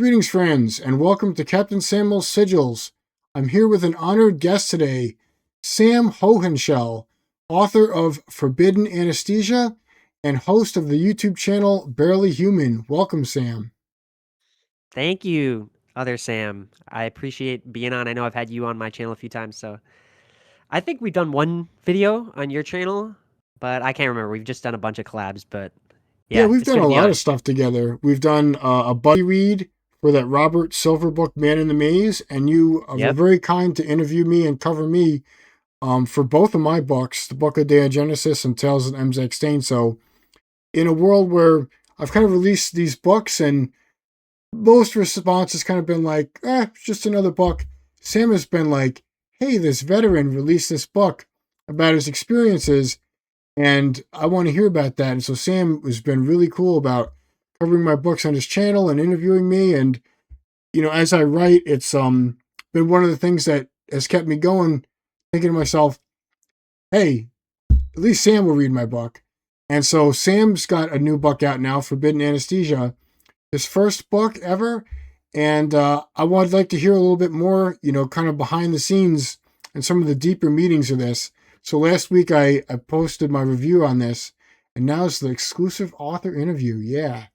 Greetings, friends, and welcome to Captain Samuel's Sigils. I'm here with an honored guest today, Sam Hohenshell, author of Forbidden Anesthesia and host of the YouTube channel Barely Human. Welcome, Sam. Thank you, other Sam. I appreciate being on. I know I've had you on my channel a few times, so I think we've done one video on your channel, but I can't remember. We've just done a bunch of collabs, but Yeah, yeah, we've it's done good a to be lot of on. stuff together. We've done a buddy read for that Robert Silver book, Man in the Maze, and you were Yep. very kind to interview me and cover me for both of my books, the Book of Genesis and Tales of MZX Stain. So, in a world where I've kind of released these books and most response has kind of been like, it's just another book. Sam has been like, hey, this veteran released this book about his experiences, and I want to hear about that. And so Sam has been really cool about covering my books on his channel and interviewing me. And, as I write, it's been one of the things that has kept me going, thinking to myself, hey, at least Sam will read my book. And so Sam's got a new book out now, Forbidden Anesthesia, his first book ever. And I would like to hear a little bit more, kind of behind the scenes and some of the deeper meetings of this. So last week I posted my review on this, and now it's the exclusive author interview. Yeah.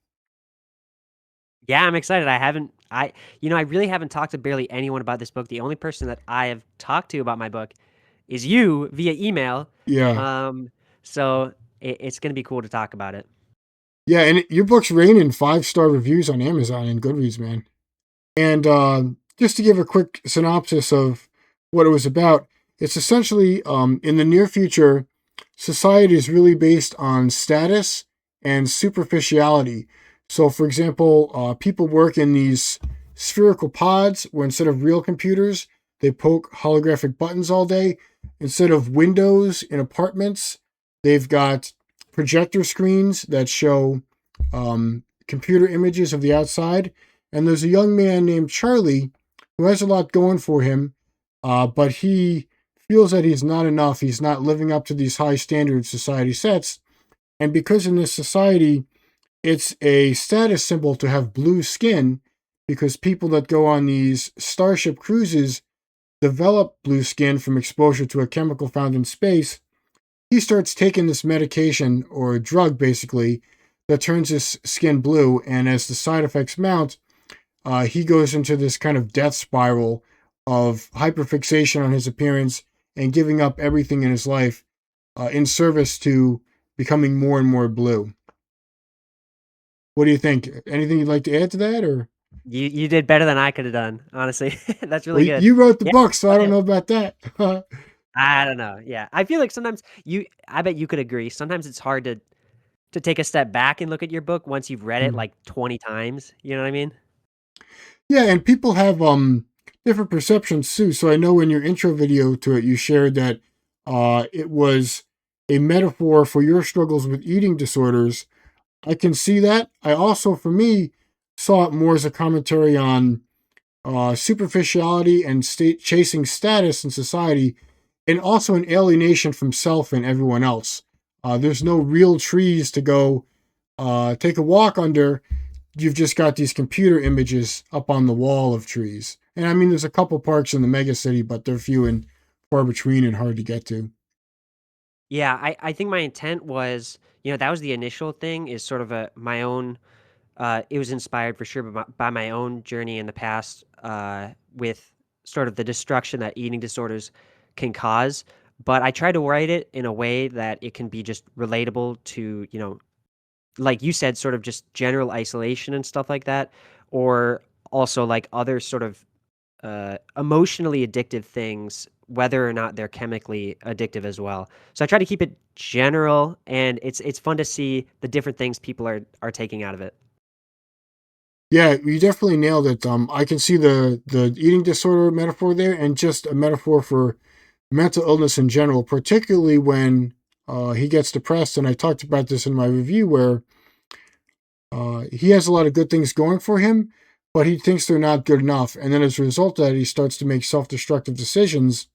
Yeah, I'm excited. I really haven't talked to barely anyone about this book. The only person that I have talked to about my book is you via email. Yeah. Um, so it's gonna be cool to talk about it. Yeah. And your book's raining 5-star reviews on Amazon and Goodreads, man. And just to give a quick synopsis of what it was about, it's essentially in the near future, society is really based on status and superficiality. So, for example, people work in these spherical pods where instead of real computers, they poke holographic buttons all day. Instead of windows in apartments, they've got projector screens that show computer images of the outside. And there's a young man named Charlie who has a lot going for him, but he feels that he's not enough. He's not living up to these high standards society sets. And because in this society, it's a status symbol to have blue skin, because people that go on these starship cruises develop blue skin from exposure to a chemical found in space. He starts taking this medication or a drug basically that turns his skin blue. And as the side effects mount, he goes into this kind of death spiral of hyperfixation on his appearance and giving up everything in his life in service to becoming more and more blue. What do you think? Anything you'd like to add to that, or You did better than I could have done, honestly. That's well, really good. you wrote the Yeah. book, so I don't know about that. I don't know. Yeah. I feel like sometimes I bet you could agree. Sometimes it's hard to take a step back and look at your book once you've read it like 20 times. You know what I mean? Yeah, and people have different perceptions too. So I know in your intro video to it, you shared that it was a metaphor for your struggles with eating disorders. I can see that. I also, for me, saw it more as a commentary on superficiality and state chasing status in society, and also an alienation from self and everyone else. There's no real trees to go take a walk under. You've just got these computer images up on the wall of trees. And I mean, there's a couple parks in the mega city, but they're few and far between and hard to get to. Yeah. I think my intent was, that was the initial thing is sort of my own, it was inspired for sure by my own journey in the past with sort of the destruction that eating disorders can cause. But I try to write it in a way that it can be just relatable to, like you said, sort of just general isolation and stuff like that, or also like other sort of emotionally addictive things, whether or not they're chemically addictive as well. So I try to keep it general, and it's fun to see the different things people are taking out of it. Yeah, you definitely nailed it. I can see the eating disorder metaphor there, and just a metaphor for mental illness in general, particularly when he gets depressed. And I talked about this in my review, where he has a lot of good things going for him, but he thinks they're not good enough. And then as a result of that, he starts to make self-destructive decisions.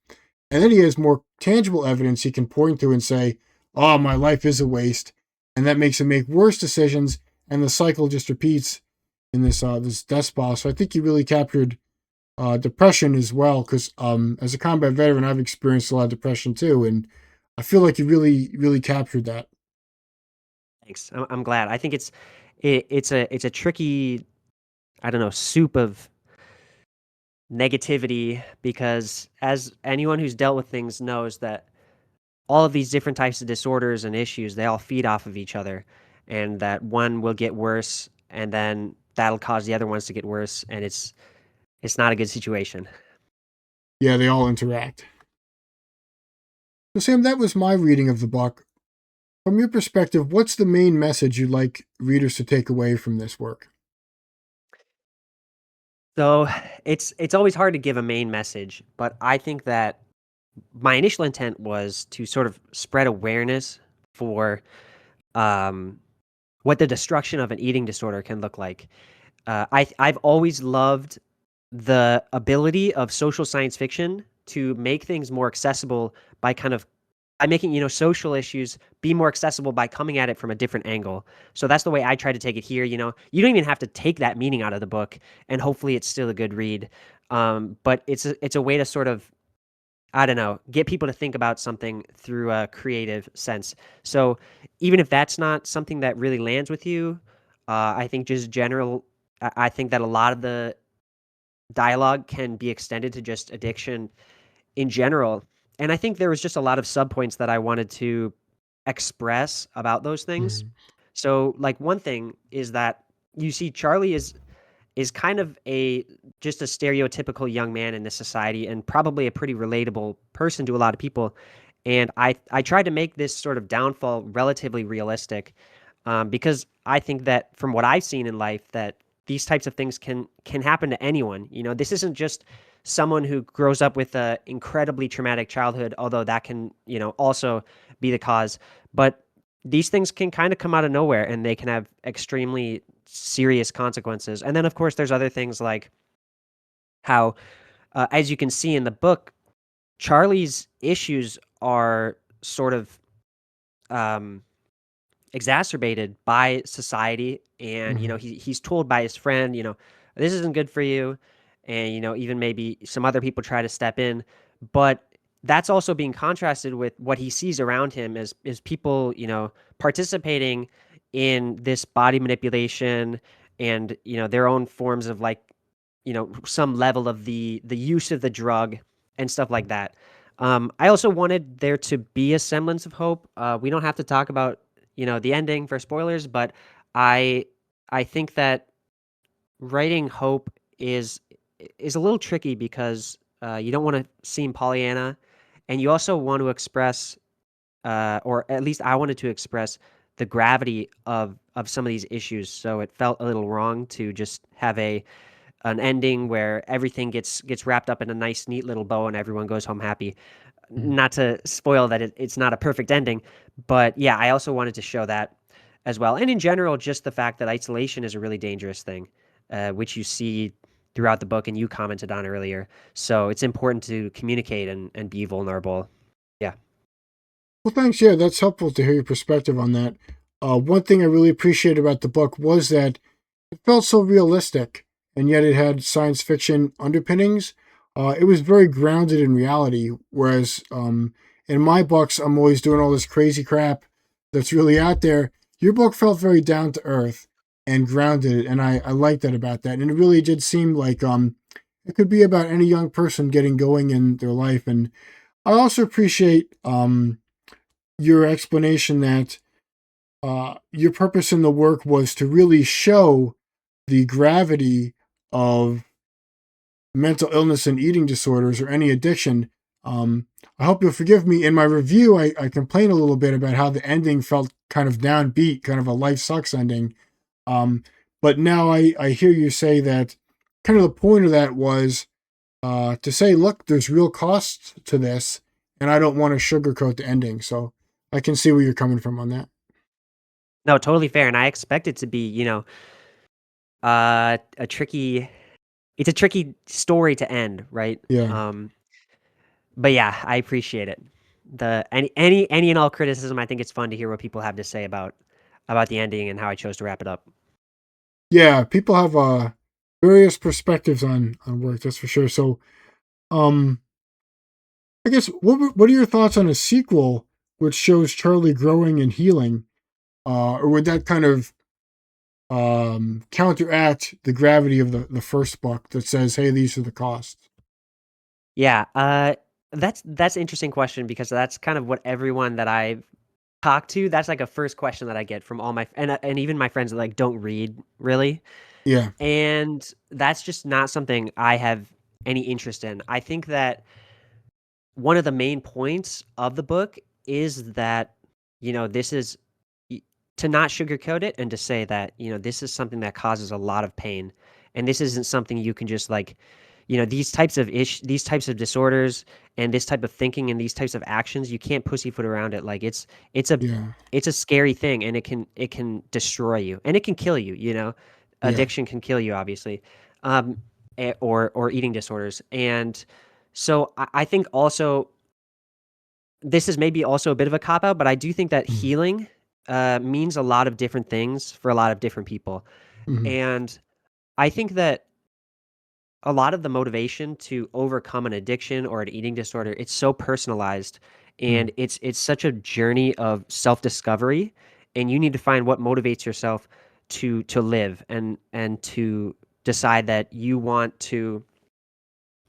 And then he has more tangible evidence he can point to and say, "Oh, my life is a waste," and that makes him make worse decisions, and the cycle just repeats. in this death spiral. So I think you really captured depression as well, because as a combat veteran, I've experienced a lot of depression too, and I feel like you really captured that. Thanks. I'm glad. I think it's a tricky, I don't know, soup of negativity, because as anyone who's dealt with things knows that all of these different types of disorders and issues, they all feed off of each other, and that one will get worse, and then that'll cause the other ones to get worse, and it's not a good situation. Yeah, they all interact. So Sam, that was my reading of the book. From your perspective, what's the main message you'd like readers to take away from this work? So it's always hard to give a main message, but I think that my initial intent was to sort of spread awareness for um, what the destruction of an eating disorder can look like. I've always loved the ability of social science fiction to make things more accessible by kind of by making, social issues be more accessible by coming at it from a different angle. So that's the way I try to take it here. You don't even have to take that meaning out of the book, and hopefully it's still a good read. But it's a way to sort of, I don't know, get people to think about something through a creative sense. So even if that's not something that really lands with you, I think just general. I think that a lot of the dialogue can be extended to just addiction in general. And I think there was just a lot of subpoints that I wanted to express about those things. Mhm. So, like, one thing is that you see Charlie is kind of a just a stereotypical young man in this society, and probably a pretty relatable person to a lot of people. And I tried to make this sort of downfall relatively realistic, because I think that from what I've seen in life, that these types of things can happen to anyone. This isn't just someone who grows up with a incredibly traumatic childhood, although that can, also be the cause. But these things can kind of come out of nowhere, and they can have extremely serious consequences. And then, of course, there's other things like how, as you can see in the book, Charlie's issues are sort of um, exacerbated by society, and Mhm. he's told by his friend, this isn't good for you, and even maybe some other people try to step in, but that's also being contrasted with what he sees around him as is people, participating in this body manipulation, and their own forms of, like, some level of the use of the drug and stuff like that. I also wanted there to be a semblance of hope. We don't have to talk about, the ending for spoilers, but I I think that writing hope is a little tricky, because you don't want to seem Pollyanna, and you also want to express, or at least I wanted to express, the gravity of some of these issues. So it felt a little wrong to just have an ending where everything gets wrapped up in a nice, neat little bow and everyone goes home happy. Mhm. Not to spoil that it's not a perfect ending, but yeah, I also wanted to show that as well. And in general, just the fact that isolation is a really dangerous thing, which you see throughout the book and you commented on earlier. So it's important to communicate and be vulnerable. Yeah. Well, thanks. Yeah, that's helpful to hear your perspective on that. One thing I really appreciated about the book was that it felt so realistic, and yet it had science fiction underpinnings. It was very grounded in reality, whereas in my books, I'm always doing all this crazy crap that's really out there. Your book felt very down to earth and grounded, and I like that about that. And it really did seem like it could be about any young person getting going in their life. And I also appreciate your explanation that your purpose in the work was to really show the gravity of mental illness and eating disorders or any addiction. I hope you'll forgive me. In my review, I complained a little bit about how the ending felt kind of downbeat, kind of a life sucks ending. Um, but now I hear you say that kind of the point of that was to say, look, there's real costs to this, and I don't want to sugarcoat the ending. So I can see where you're coming from on that. No, totally fair. And I expect it to be, a tricky, it's a tricky story to end, right? Yeah. But yeah, I appreciate it. The any and all criticism, I think it's fun to hear what people have to say about the ending and how I chose to wrap it up. Yeah, people have various perspectives on work. That's for sure. So, um, I guess what are your thoughts on a sequel which shows Charlie growing and healing? Or would that kind of counteract the gravity of the first book that says, "Hey, these are the costs"? Yeah, that's an interesting question because that's kind of what everyone that I've talked to, that's like a first question that I get from all my and even my friends that like don't read really. Yeah. And that's just not something I have any interest in. I think that one of the main points of the book is that, this is to not sugarcoat it and to say that, this is something that causes a lot of pain. And this isn't something you can just like, these types of disorders and this type of thinking and these types of actions, you can't pussyfoot around it. Like it's a Yeah. it's a scary thing and it can destroy you and it can kill you, Yeah. Addiction can kill you, obviously. Or eating disorders. And so I think also this is maybe also a bit of a cop out, but I do think that Mm-hmm. healing means a lot of different things for a lot of different people. Mm-hmm. And I think that a lot of the motivation to overcome an addiction or an eating disorder, it's so personalized and it's such a journey of self-discovery, and you need to find what motivates yourself to live and to decide that you want to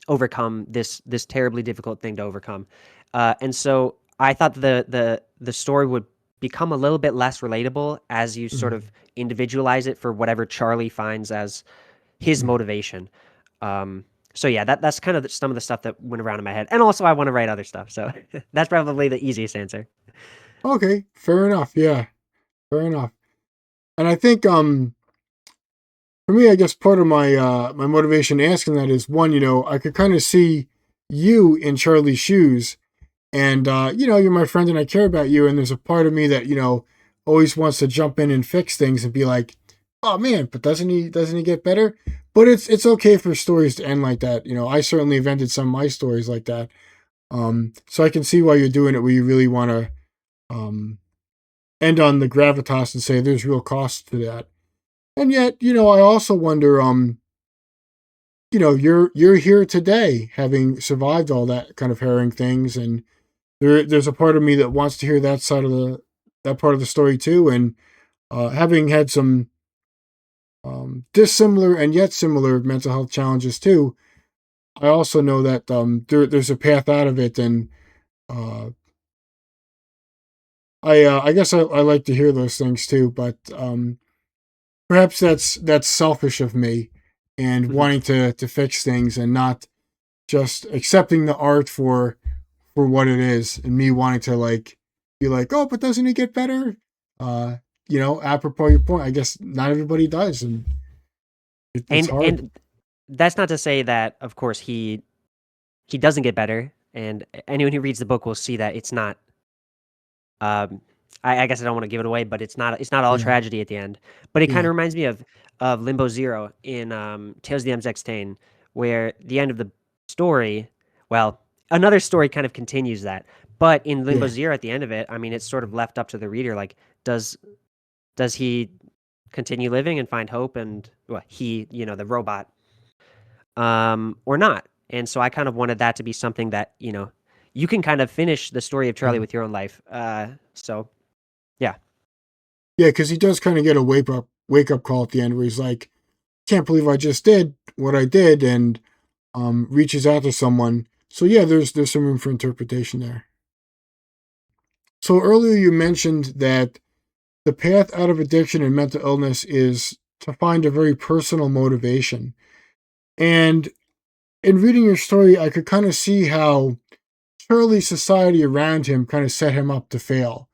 overcome this terribly difficult thing to overcome. And so I thought the story would become a little bit less relatable as you sort Mm-hmm. of individualize it for whatever Charlie finds as his Mm-hmm. motivation. Um, so yeah, that's kind of some of the stuff that went around in my head. And also I want to write other stuff. So that's probably the easiest answer. Okay, fair enough. Yeah, fair enough. And I think for me, I guess part of my motivation asking that is one, I could kind of see you in Charlie's shoes, and you're my friend and I care about you, and there's a part of me that always wants to jump in and fix things and be like, oh man, but doesn't he get better? But it's okay for stories to end like that. I certainly have ended some of my stories like that. So I can see why you're doing it, where you really want to um end on the gravitas and say there's real cost to that. And yet, I also wonder, you're here today having survived all that kind of harrowing things, and there's a part of me that wants to hear that part of the story too. And having had some dissimilar and yet similar mental health challenges too, I also know that there's a path out of it. And uh, I guess I like to hear those things too, but perhaps that's selfish of me and Mhm. wanting to fix things and not just accepting the art for what it is, and me wanting to like be like, oh, but doesn't it get better? Uh, apropos your point, I guess not everybody does, and it's hard. And that's not to say that of course he doesn't get better. And anyone who reads the book will see that it's not Um, I guess I don't want to give it away, but it's not all Yeah, tragedy at the end. But it kind yeah, of reminds me of Limbo Zero in Tales of the MX10, where the end of the story, well, another story kind of continues that. But in Limbo yeah, Zero, at the end of it, I mean, it's sort of left up to the reader. Like, does does he continue living and find hope, and well, the robot, or not? And so I kind of wanted that to be something that you can kind of finish the story of Charlie mm. with your own life. So yeah. yeah, because he does kind of get a wake up call at the end where he's like, can't believe I just did what I did, and reaches out to someone. So yeah, there's some room for interpretation there. So earlier you mentioned that the path out of addiction and mental illness is to find a very personal motivation. And in reading your story, I could kind of see how Charlie's society around him kind of set him up to fail.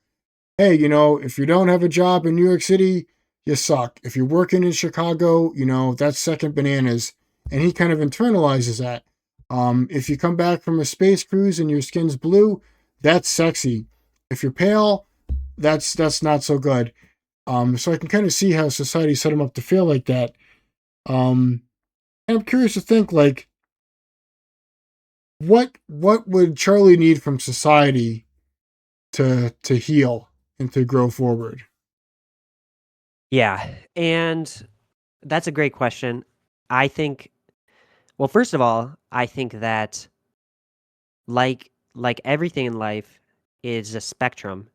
Hey, if you don't have a job in New York City, you suck. If you're working in Chicago, that's second bananas. And he kind of internalizes that. If you come back from a space cruise and your skin's blue, that's sexy. If you're pale, that's not so good. So I can kind of see how society set him up to feel like that. Um, and I'm curious to think like what would Charlie need from society to heal and to grow forward? Yeah, and That's a great question. I think, well, first of all, I think that like everything in life is a spectrum,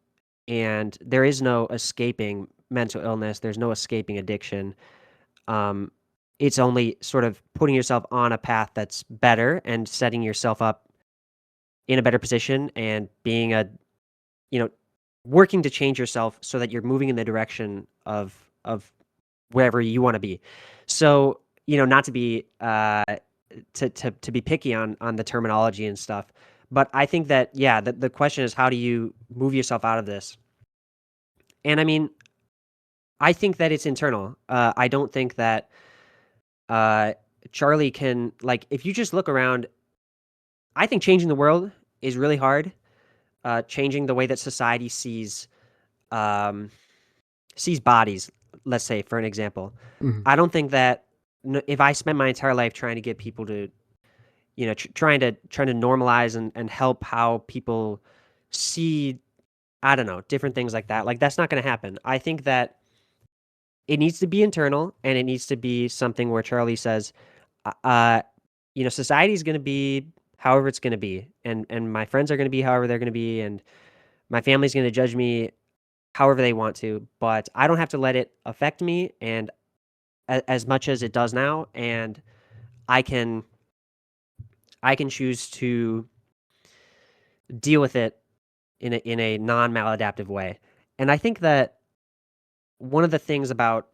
and there is no escaping mental illness. There's no escaping addiction. Um, it's only sort of putting yourself on a path that's better and setting yourself up in a better position and being a, you know, working to change yourself so that you're moving in the direction of wherever you want to be. So, not to be to be picky on the terminology and stuff, but I think that yeah, the question is how do you move yourself out of this? And I mean, I think that it's internal. I don't think that uh, Charlie can like if you just look around. I think changing the world is really hard. Changing the way that society um, sees bodies, let's say for an example. Mhm. I don't think that if I spent my entire life trying to get people to, trying to normalize and help how people see, I don't know, different things like that. Like that's not going to happen. I think that it needs to be internal and it needs to be something where Charlie says, uh, society is going to be however it's going to be, and my friends are going to be however they're going to be, and my family's going to judge me however they want to, but I don't have to let it affect me and as much as it does now, and I can I can choose to deal with it in a non maladaptive way. And I think that one of the things about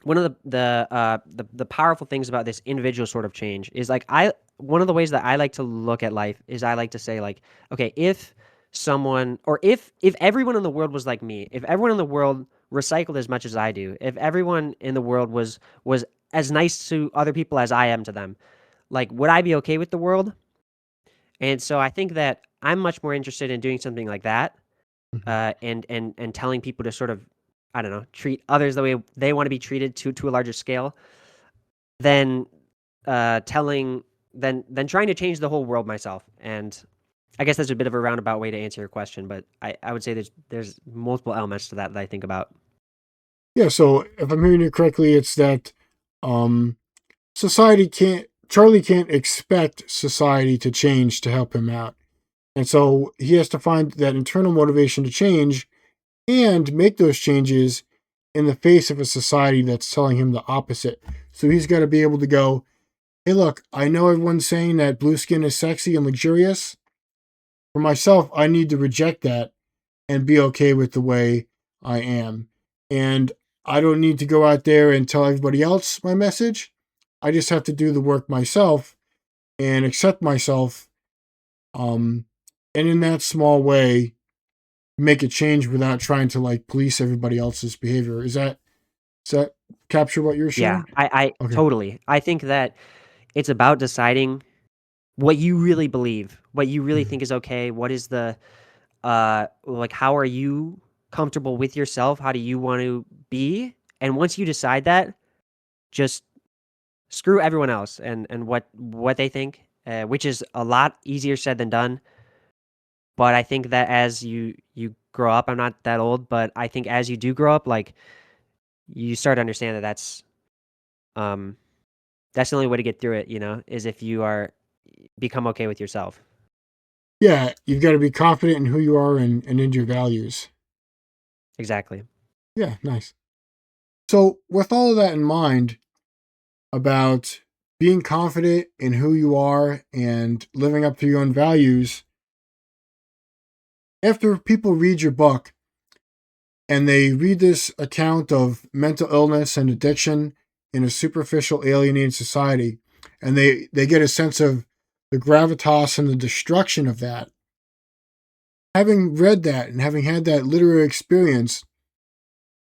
one of the powerful things about this individual sort of change is like I one of the ways that I like to look at life is I like to say like, okay, if someone or if everyone in the world was like me, if everyone in the world recycled as much as I do, if everyone in the world was as nice to other people as I am to them, like would I be okay with the world? And so I think that I'm much more interested in doing something like that, Mhm. and telling people to sort of, I don't know, treat others the way they want to be treated to a larger scale than telling than trying to change the whole world myself. And I guess that's a bit of a roundabout way to answer your question, but I would say there's multiple elements to that I think about. Yeah, so if I'm hearing you correctly, it's that um, society can't, Charlie can't expect society to change to help him out. And so he has to find that internal motivation to change and make those changes in the face of a society that's telling him the opposite. So he's got to be able to go, hey, look, I know everyone's saying that blue skin is sexy and luxurious. For myself, I need to reject that and be okay with the way I am. And I don't need to go out there and tell everybody else my message. I just have to do the work myself and accept myself. Um, and in that small way, make a change without trying to like police everybody else's behavior. Does that capture what you're Yeah, saying? I Okay. totally. I think that it's about deciding what you really believe, what you really Mhm. think is okay. What is the like how are you comfortable with yourself? How do you want to be? And once you decide that, just screw everyone else and what they think, which is a lot easier said than done. But I think that as you grow up, I'm not that old, but I think as you do grow up, like you start to understand that um that's the only way to get through it, is if you are become okay with yourself. Yeah, you've got to be confident in who you are and in your values. Exactly. Yeah, nice. So, with all of that in mind, about being confident in who you are and living up to your own values, after people read your book and they read this account of mental illness and addiction in a superficial, alienated society, and they get a sense of the gravitas and the destruction of that, having read that and having had that literary experience,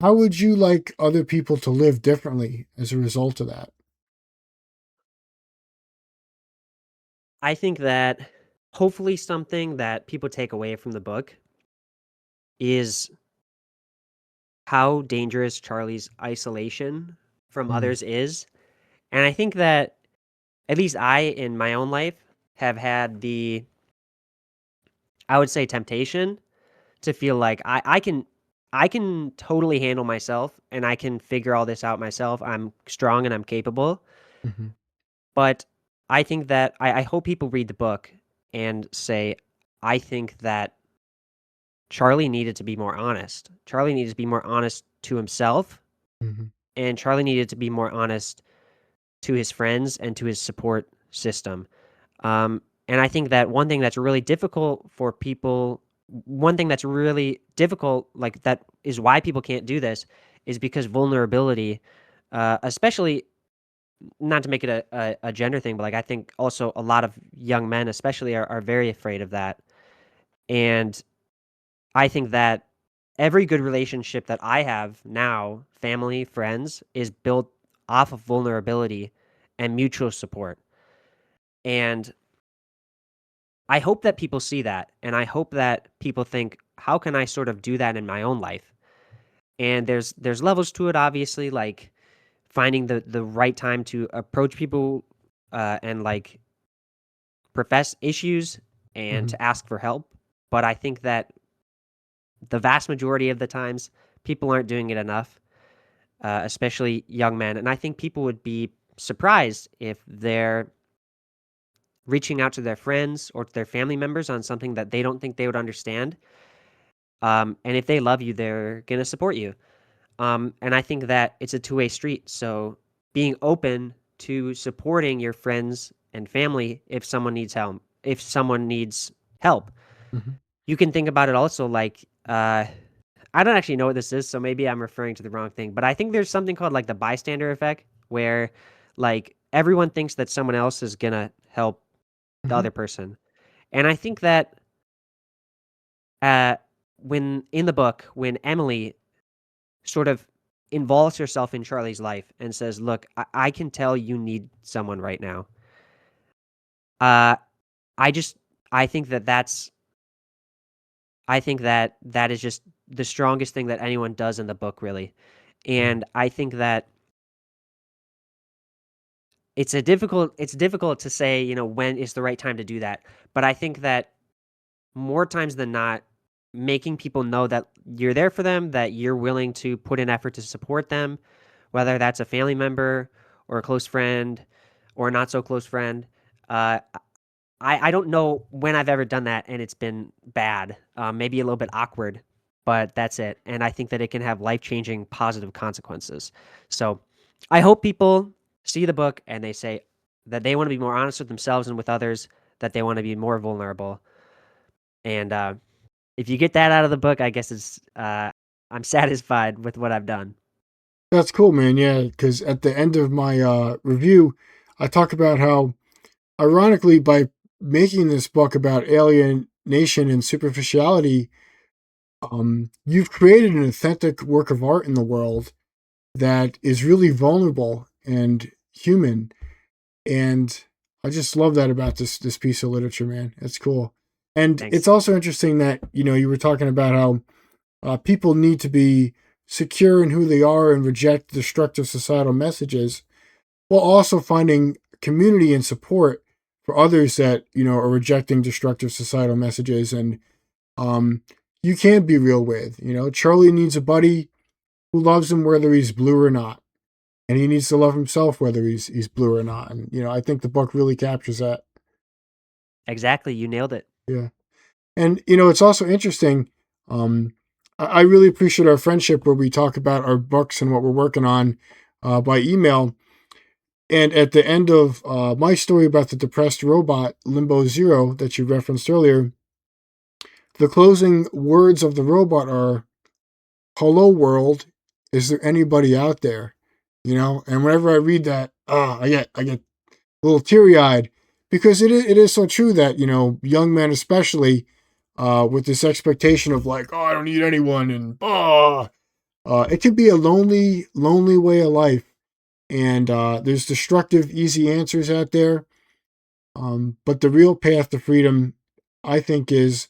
how would you like other people to live differently as a result of that? I think that hopefully something that people take away from the book is how dangerous Charlie's isolation from Mm, others is. And I think that at least I, in my own life, have had I would say, temptation to feel like I can. I can totally handle myself and I can figure all this out myself. I'm strong and I'm capable. Hmm. But I think that I hope people read the book and say, I think that Charlie needed to be more honest. Charlie needed to be more honest to himself, Hmm. and Charlie needed to be more honest to his friends and to his support system. And I think that one thing that's really difficult for people, one thing that's really difficult, like that is why people can't do this, is because vulnerability, especially not to make it a gender thing, but like I think also a lot of young men, especially, are very afraid of that. And I think that every good relationship that I have now, family, friends, is built off of vulnerability and mutual support. And I hope that people see that. And I hope that people think, how can I sort of do that in my own life? And there's levels to it, obviously, like finding the right time to approach people and like profess issues and Hmm. to ask for help. But I think that the vast majority of the times, people aren't doing it enough, especially young men. And I think people would be surprised if they're reaching out to their friends or to their family members on something that they don't think they would understand. And if they love you, they're going to support you. And I think that it's a two-way street. So being open to supporting your friends and family if someone needs help, Hmm. you can think about it also like I don't actually know what this is, so maybe I'm referring to the wrong thing. But I think there's something called like the bystander effect, where like everyone thinks that someone else is gonna help the Hmm. other person, and I think that uh, when in the book, when Emily sort of involves herself in Charlie's life and says, "Look, I can tell you need someone right now." Uh, I just I think that that's I think that that is just the strongest thing that anyone does in the book, really. Yeah. And I think that it's difficult to say, when is the right time to do that. But I think that more times than not, making people know that you're there for them, that you're willing to put in effort to support them, whether that's a family member or a close friend or a not so close friend. Uh, I don't know when I've ever done that and it's been bad, maybe a little bit awkward, but that's it. And I think that it can have life changing positive consequences. So I hope people see the book and they say that they want to be more honest with themselves and with others, that they want to be more vulnerable. And if you get that out of the book, I guess I'm satisfied with what I've done. That's cool, man. Yeah, because at the end of my review, I talk about how, ironically, by making this book about alienation and superficiality, you've created an authentic work of art in the world that is really vulnerable and human. And I just love that about this piece of literature, man. It's cool. And Thanks. it's also interesting that, you were talking about how people need to be secure in who they are and reject destructive societal messages, while also finding community and support for others that, are rejecting destructive societal messages. And um, you can be real with. Charlie needs a buddy who loves him whether he's blue or not. And he needs to love himself whether he's blue or not. And I think the book really captures that. Exactly. You nailed it. Yeah. And it's also interesting. Um, I really appreciate our friendship where we talk about our books and what we're working on by email. And at the end of my story about the depressed robot Limbo Zero that you referenced earlier, the closing words of the robot are, "Hello world, is there anybody out there?" And whenever I read that, I get a little teary eyed, because it is so true that young men especially, with this expectation of like, oh, I don't need anyone, and it can be a lonely way of life. And there's destructive easy answers out there, but the real path to freedom, I think, is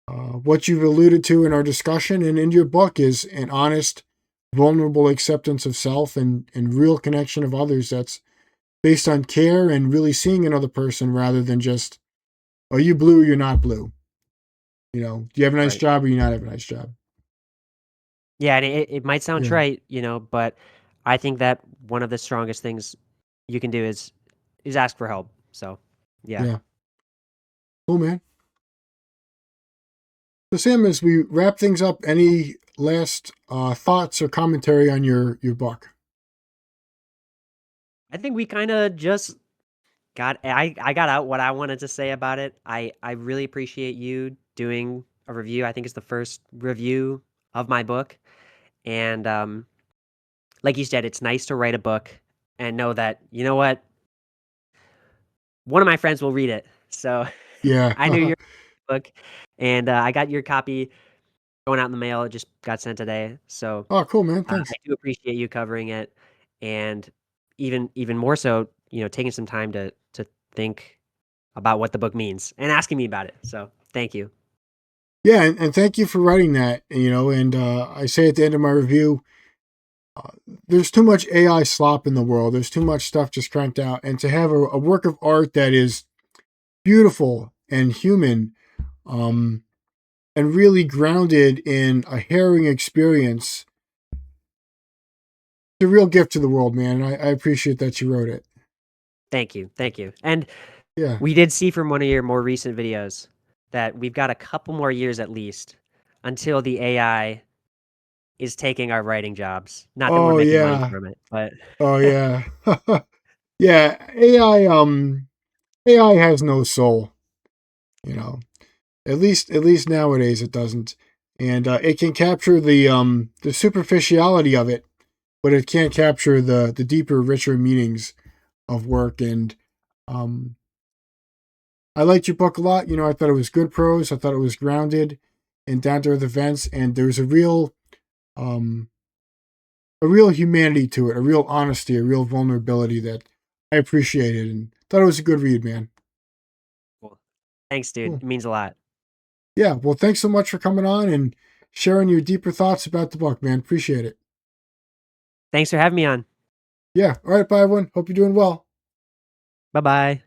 what you've alluded to in our discussion and in your book, is an honest, vulnerable acceptance of self and real connection of others that's based on care and really seeing another person rather than just, are you blue or you're not blue? Do you have a nice Right. job or you not have a nice job? Yeah, and it might sound Yeah, trite, but I think that one of the strongest things you can do is ask for help. So, yeah. yeah. Cool, man. So, Sam, as we wrap things up, any last thoughts or commentary on your book? I think we kind of just I got out what I wanted to say about it. I really appreciate you doing a review. I think it's the first review of my book, and like you said, it's nice to write a book and know that you know what, one of my friends will read it. So Yeah. I knew your book, and I got your copy going out in the mail. It just got sent today. So Oh, cool, man. I Thanks. do appreciate you covering it, and even more so, taking some time to think about what the book means and asking me about it. So thank you. Yeah, and thank you for writing that. And I say at the end of my review, uh, there's too much AI slop in the world. There's too much stuff just cranked out, and to have a work of art that is beautiful and human, um, and really grounded in a harrowing experience, it's a real gift to the world, man. And I appreciate that you wrote it. Thank you. Thank you. And Yeah. we did see from one of your more recent videos that we've got a couple more years at least until the AI is taking our writing jobs. Not that we're Oh making money yeah. from it, but Oh yeah. Yeah. AI has no soul. You know. At least nowadays it doesn't, and it can capture the superficiality of it, but it can't capture the deeper, richer meanings of work. And um, I liked your book a lot. I thought it was good prose. I thought it was grounded and down to earth events, and there's um, a real humanity to it, a real honesty, a real vulnerability that I appreciated, and thought it was a good read, man. cool. Thanks, dude. Cool. It means a lot. Yeah. Well, thanks so much for coming on and sharing your deeper thoughts about the book, man. Appreciate it. Thanks for having me on. Yeah. All right. Bye, everyone. Hope you're doing well. Bye bye.